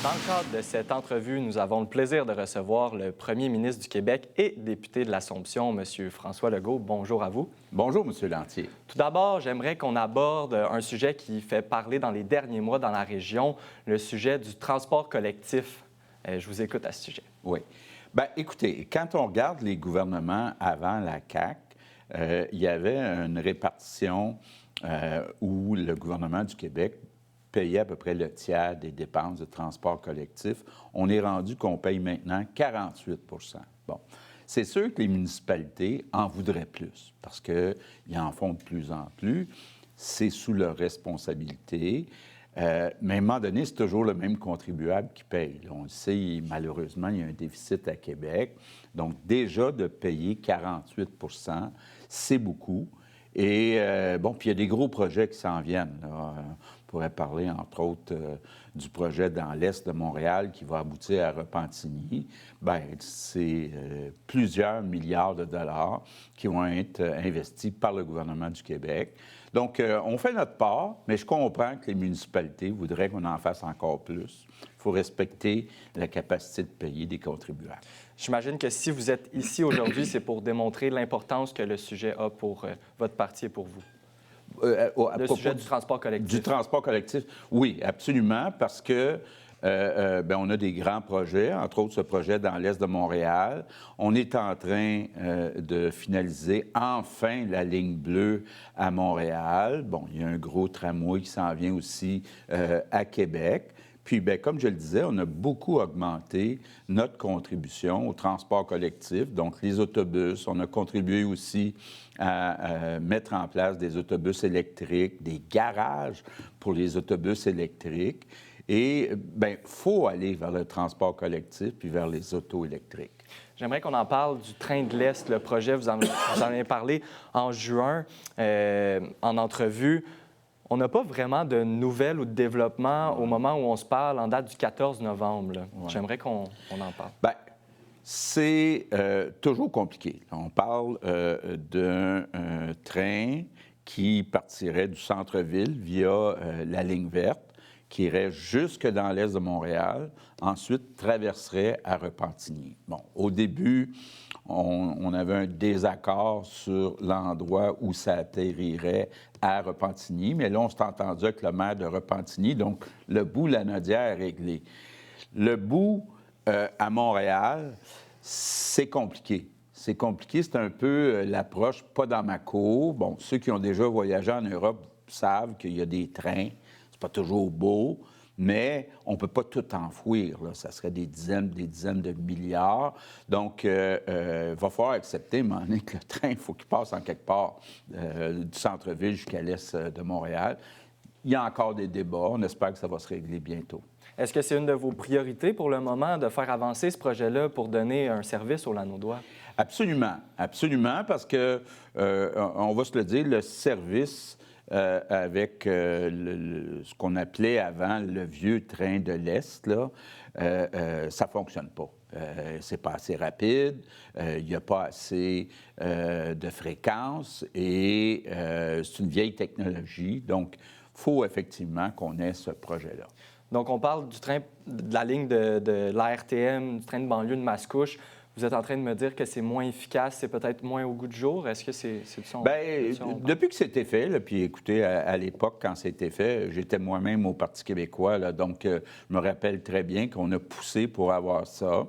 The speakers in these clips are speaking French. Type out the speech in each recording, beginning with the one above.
Dans le cadre de cette entrevue, nous avons le plaisir de recevoir le premier ministre du Québec et député de l'Assomption, M. François Legault. Bonjour à vous. Bonjour, M. Lantier. Tout d'abord, j'aimerais qu'on aborde un sujet qui fait parler dans les derniers mois dans la région, le sujet du transport collectif. Je vous écoute à ce sujet. Oui. Bien, écoutez, quand on regarde les gouvernements avant la CAQ, il y avait une répartition où le gouvernement du Québec payait à peu près le tiers des dépenses de transport collectif. On est rendu qu'on paye maintenant 48 %. Bon. C'est sûr que les municipalités en voudraient plus parce qu'ils en font de plus en plus. C'est sous leur responsabilité. Mais à un moment donné, c'est toujours le même contribuable qui paye. Là, on le sait, malheureusement, il y a un déficit à Québec. Donc, déjà, de payer 48 % c'est beaucoup. Et bon, puis il y a des gros projets qui s'en viennent. Là. On pourrait parler, entre autres, du projet dans l'Est de Montréal qui va aboutir à Repentigny. Bien, c'est plusieurs milliards de dollars qui vont être investis par le gouvernement du Québec. Donc, on fait notre part, mais je comprends que les municipalités voudraient qu'on en fasse encore plus. Il faut respecter la capacité de payer des contribuables. J'imagine que si vous êtes ici aujourd'hui, c'est pour démontrer l'importance que le sujet a pour votre parti et pour vous. Le sujet du transport collectif. Du transport collectif, oui, absolument, parce que bien, on a des grands projets, entre autres ce projet dans l'Est de Montréal. On est en train de finaliser enfin la ligne bleue à Montréal. Bon, il y a un gros tramway qui s'en vient aussi à Québec. Puis, bien, comme je le disais, on a beaucoup augmenté notre contribution au transport collectif, donc les autobus. On a contribué aussi à mettre en place des autobus électriques, des garages pour les autobus électriques. Et, bien, il faut aller vers le transport collectif puis vers les autos électriques. J'aimerais qu'on en parle du train de l'Est, le projet, vous en avez parlé en juin en entrevue. On n'a pas vraiment de nouvelles ou de développement au moment où on se parle, en date du 14 novembre. Ouais. J'aimerais qu'on en parle. Bien, c'est toujours compliqué. On parle d'un train qui partirait du centre-ville via la ligne verte, qui irait jusque dans l'est de Montréal, ensuite traverserait à Repentigny. Bon, au début, on avait un désaccord sur l'endroit où ça atterrirait à Repentigny, mais là, on s'est entendu avec le maire de Repentigny, donc le bout Lanaudière est réglé. Le bout à Montréal, c'est compliqué. C'est compliqué, c'est un peu l'approche pas dans ma cour. Bon, ceux qui ont déjà voyagé en Europe savent qu'il y a des trains. C'est pas toujours beau, mais on ne peut pas tout enfouir. Là. Ça serait des dizaines de milliards. Donc, il va falloir accepter, à un moment donné, que le train, il faut qu'il passe en quelque part du centre-ville jusqu'à l'est de Montréal. Il y a encore des débats. On espère que ça va se régler bientôt. Est-ce que c'est une de vos priorités pour le moment de faire avancer ce projet-là pour donner un service aux Lanaudois? Absolument. Absolument, parce que, on va se le dire, le service avec ce qu'on appelait avant le vieux train de l'Est, là, ça ne fonctionne pas. C'est pas assez rapide, il n'y a pas assez de fréquences et c'est une vieille technologie. Donc, il faut effectivement qu'on ait ce projet-là. Donc, on parle du train, de la ligne de l'ARTM, du train de banlieue de Mascouche. Vous êtes en train de me dire que c'est moins efficace, c'est peut-être moins au goût du jour. Est-ce que c'est de ça? Bien, depuis que c'était fait, là, puis écoutez, à l'époque, quand c'était fait, j'étais moi-même au Parti québécois, là, donc je me rappelle très bien qu'on a poussé pour avoir ça,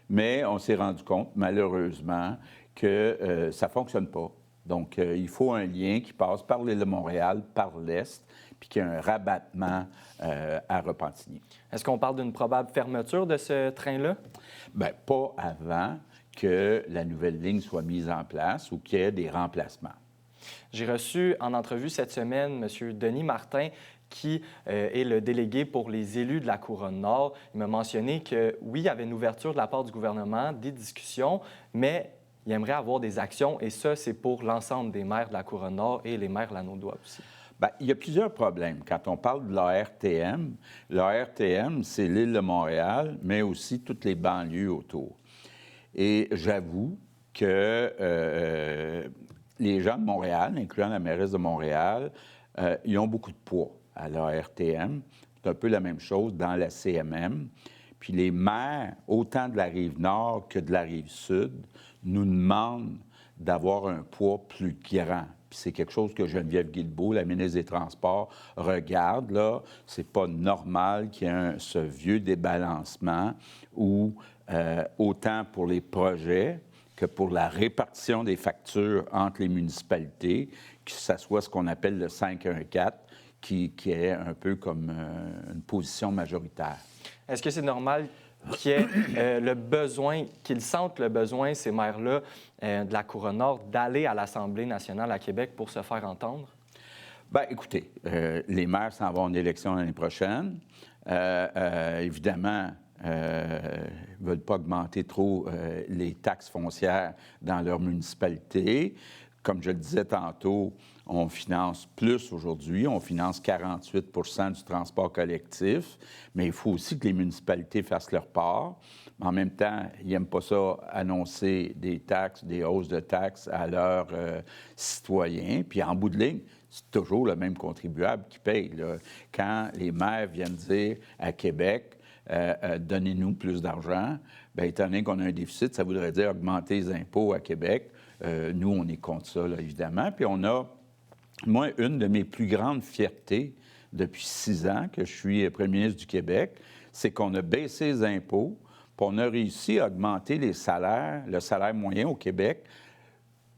mais on s'est rendu compte, malheureusement, que ça ne fonctionne pas. Donc, il faut un lien qui passe par l'île de Montréal, par l'Est, puis qu'il y ait un rabattement à Repentigny. Est-ce qu'on parle d'une probable fermeture de ce train-là? Bien, pas avant que la nouvelle ligne soit mise en place ou qu'il y ait des remplacements. J'ai reçu en entrevue cette semaine M. Denis Martin, qui est le délégué pour les élus de la Couronne-Nord. Il m'a mentionné que, oui, il y avait une ouverture de la part du gouvernement, des discussions, mais il aimerait avoir des actions, et ça, c'est pour l'ensemble des maires de la Couronne-Nord et les maires lanaudois aussi. Bien, il y a plusieurs problèmes. Quand on parle de l'ARTM, c'est l'île de Montréal, mais aussi toutes les banlieues autour. Et j'avoue que les gens de Montréal, incluant la mairesse de Montréal, ils ont beaucoup de poids à l'ARTM. C'est un peu la même chose dans la CMM. Puis les maires, autant de la Rive-Nord que de la Rive-Sud, nous demandent d'avoir un poids plus grand. Puis c'est quelque chose que Geneviève Guilbeault, la ministre des Transports, regarde, là. C'est pas normal qu'il y ait ce vieux débalancement où, autant pour les projets que pour la répartition des factures entre les municipalités, que ce soit ce qu'on appelle le 5-1-4, qui est un peu comme une position majoritaire. Est-ce que c'est normal qu'il y ait le besoin, qu'ils sentent le besoin, ces maires-là de la Couronne-Nord, d'aller à l'Assemblée nationale à Québec pour se faire entendre? Bien, écoutez, les maires s'en vont en élection l'année prochaine. Évidemment, ils ne veulent pas augmenter trop les taxes foncières dans leur municipalité. Comme je le disais tantôt, on finance plus aujourd'hui. On finance 48 du transport collectif, mais il faut aussi que les municipalités fassent leur part. En même temps, ils n'aiment pas ça annoncer des taxes, des hausses de taxes à leurs citoyens. Puis en bout de ligne, c'est toujours le même contribuable qui paye, là. Quand les maires viennent dire à Québec, donnez-nous plus d'argent, bien, étant donné qu'on a un déficit, ça voudrait dire augmenter les impôts à Québec. Nous, on est contre ça, là, évidemment. Puis on a, moi, une de mes plus grandes fiertés depuis 6 ans que je suis premier ministre du Québec, c'est qu'on a baissé les impôts, puis on a réussi à augmenter les salaires, le salaire moyen au Québec,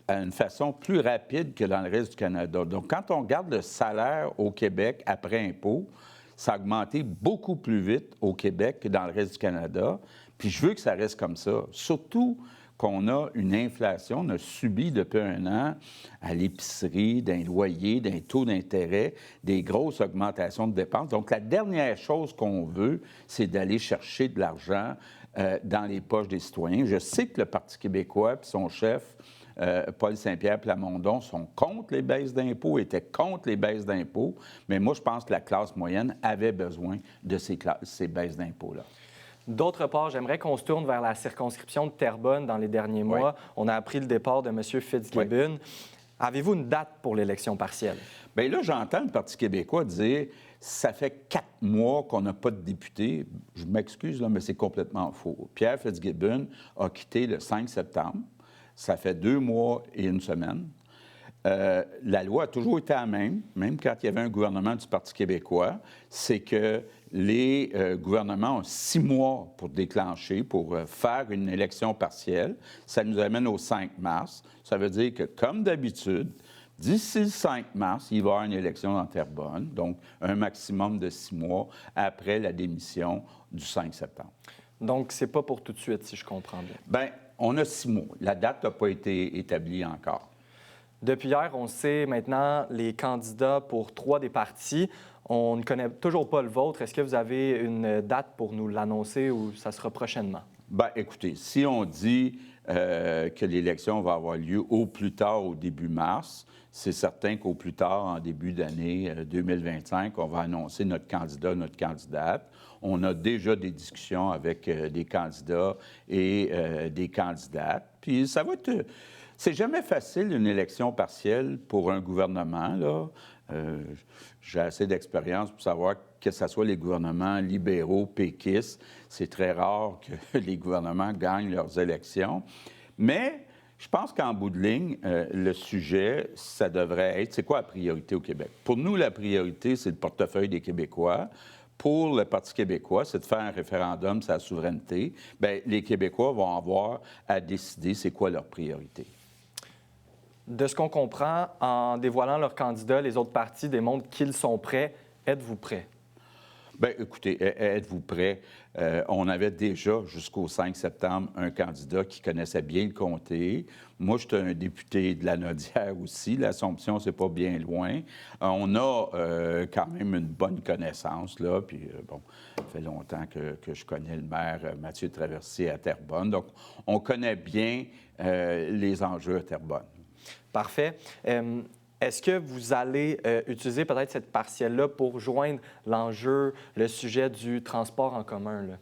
à une façon plus rapide que dans le reste du Canada. Donc, quand on regarde le salaire au Québec après impôt, ça a augmenté beaucoup plus vite au Québec que dans le reste du Canada. Puis je veux que ça reste comme ça. Surtout qu'on a une inflation, on a subi depuis 1 an à l'épicerie, d'un loyer, d'un taux d'intérêt, des grosses augmentations de dépenses. Donc, la dernière chose qu'on veut, c'est d'aller chercher de l'argent dans les poches des citoyens. Je sais que le Parti québécois et son chef, Paul Saint-Pierre Plamondon, sont contre les baisses d'impôts, étaient contre les baisses d'impôts, mais moi, je pense que la classe moyenne avait besoin de ces baisses d'impôts-là. D'autre part, j'aimerais qu'on se tourne vers la circonscription de Terrebonne dans les derniers mois. Oui. On a appris le départ de M. Fitzgibbon. Oui. Avez-vous une date pour l'élection partielle? Bien là, j'entends le Parti québécois dire « ça fait 4 mois qu'on n'a pas de député ». Je m'excuse, là, mais c'est complètement faux. Pierre Fitzgibbon a quitté le 5 septembre. Ça fait 2 mois et 1 semaine. La loi a toujours été la même quand il y avait un gouvernement du Parti québécois, c'est que les gouvernements ont 6 mois pour déclencher, pour faire une élection partielle. Ça nous amène au 5 mars. Ça veut dire que, comme d'habitude, d'ici le 5 mars, il va y avoir une élection dans Terrebonne, donc un maximum de 6 mois après la démission du 5 septembre. Donc, c'est pas pour tout de suite, si je comprends bien. Bien, on a 6 mois. La date n'a pas été établie encore. Depuis hier, on sait maintenant les candidats pour 3 des partis. On ne connaît toujours pas le vôtre. Est-ce que vous avez une date pour nous l'annoncer ou ça sera prochainement? Bien, écoutez, si on dit que l'élection va avoir lieu au plus tard au début mars, c'est certain qu'au plus tard, en début d'année 2025, on va annoncer notre candidat, notre candidate. On a déjà des discussions avec des candidats et des candidates. Puis ça va être... C'est jamais facile, une élection partielle pour un gouvernement, là. J'ai assez d'expérience pour savoir que ce soit les gouvernements libéraux, péquistes, c'est très rare que les gouvernements gagnent leurs élections. Mais je pense qu'en bout de ligne, le sujet, ça devrait être, c'est quoi la priorité au Québec? Pour nous, la priorité, c'est le portefeuille des Québécois. Pour le Parti québécois, c'est de faire un référendum sur la souveraineté. Bien, les Québécois vont avoir à décider c'est quoi leur priorité. De ce qu'on comprend, en dévoilant leurs candidats, les autres partis démontrent qu'ils sont prêts. Êtes-vous prêts? Bien, écoutez, êtes-vous prêts? On avait déjà, jusqu'au 5 septembre, un candidat qui connaissait bien le comté. Moi, j'étais un député de la Naudière aussi. L'Assomption, c'est pas bien loin. On a quand même une bonne connaissance, là. Puis, bon, ça fait longtemps que je connais le maire Mathieu Traversier à Terrebonne. Donc, on connaît bien les enjeux à Terrebonne. Parfait. Est-ce que vous allez utiliser peut-être cette partielle-là pour joindre l'enjeu, le sujet du transport en commun, là?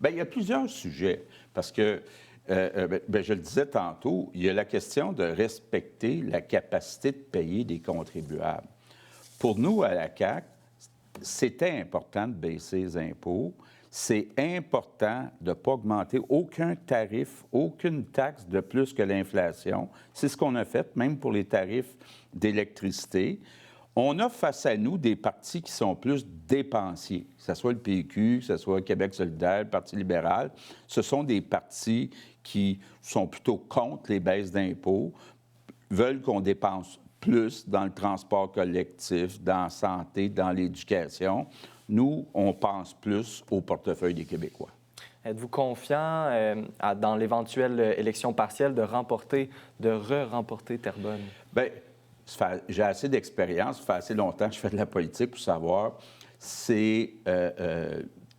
Bien, il y a plusieurs sujets parce que, je le disais tantôt, il y a la question de respecter la capacité de payer des contribuables. Pour nous, à la CAQ, c'était important de baisser les impôts. C'est important de ne pas augmenter aucun tarif, aucune taxe de plus que l'inflation. C'est ce qu'on a fait, même pour les tarifs d'électricité. On a face à nous des partis qui sont plus dépensiers, que ce soit le PQ, que ce soit Québec solidaire, le Parti libéral. Ce sont des partis qui sont plutôt contre les baisses d'impôts, veulent qu'on dépense plus dans le transport collectif, dans la santé, dans l'éducation. Nous, on pense plus au portefeuille des Québécois. Êtes-vous confiant dans l'éventuelle élection partielle de re-remporter Terrebonne? Bien, j'ai assez d'expérience, ça fait assez longtemps que je fais de la politique pour savoir, c'est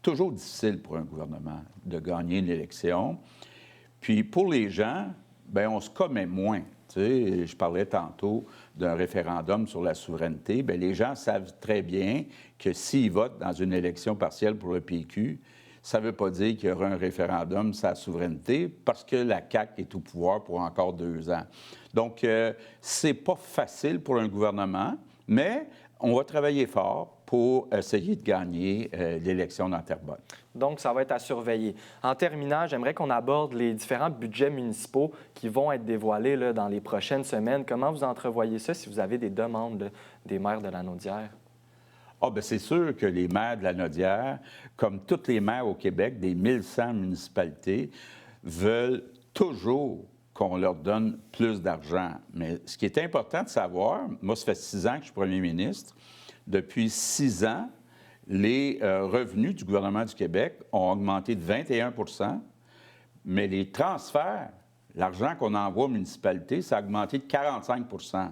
toujours difficile pour un gouvernement de gagner une élection. Puis pour les gens, bien, on se commet moins. Tu sais, je parlais tantôt d'un référendum sur la souveraineté. Bien, les gens savent très bien que s'ils votent dans une élection partielle pour le PQ, ça ne veut pas dire qu'il y aura un référendum sur la souveraineté parce que la CAQ est au pouvoir pour encore 2 ans. Donc, c'est pas facile pour un gouvernement, mais on va travailler fort pour essayer de gagner l'élection dans Terrebonne. Donc, ça va être à surveiller. En terminant, j'aimerais qu'on aborde les différents budgets municipaux qui vont être dévoilés là, dans les prochaines semaines. Comment vous entrevoyez ça si vous avez des demandes là, des maires de la Naudière? Ah, bien, c'est sûr que les maires de la Naudière, comme tous les maires au Québec, des 1100 municipalités, veulent toujours qu'on leur donne plus d'argent. Mais ce qui est important de savoir, moi, ça fait 6 ans que je suis premier ministre. Depuis 6 ans, les revenus du gouvernement du Québec ont augmenté de 21 %, mais les transferts, l'argent qu'on envoie aux municipalités, ça a augmenté de 45 %.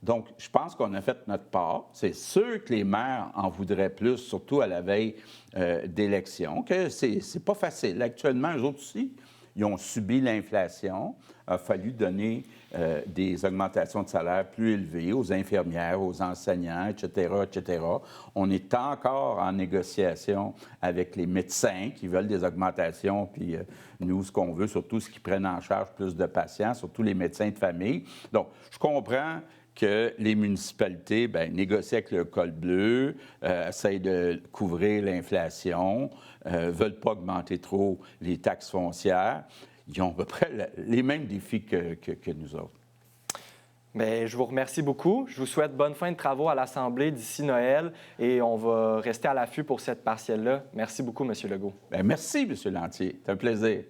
Donc, je pense qu'on a fait notre part. C'est sûr que les maires en voudraient plus, surtout à la veille d'élections, que c'est pas facile. Actuellement, eux autres aussi, ils ont subi l'inflation. Il a fallu donner des augmentations de salaire plus élevées aux infirmières, aux enseignants, etc., etc. On est encore en négociation avec les médecins qui veulent des augmentations, puis nous, ce qu'on veut, surtout, c'est qu'ils prennent en charge plus de patients, surtout les médecins de famille. Donc, je comprends que les municipalités bien, négocient avec le col bleu, essayent de couvrir l'inflation, ne veulent pas augmenter trop les taxes foncières. Ils ont à peu près les mêmes défis que nous autres. Bien, je vous remercie beaucoup. Je vous souhaite bonne fin de travaux à l'Assemblée d'ici Noël et on va rester à l'affût pour cette partielle-là. Merci beaucoup, M. Legault. Bien, merci, M. Lantier. C'est un plaisir.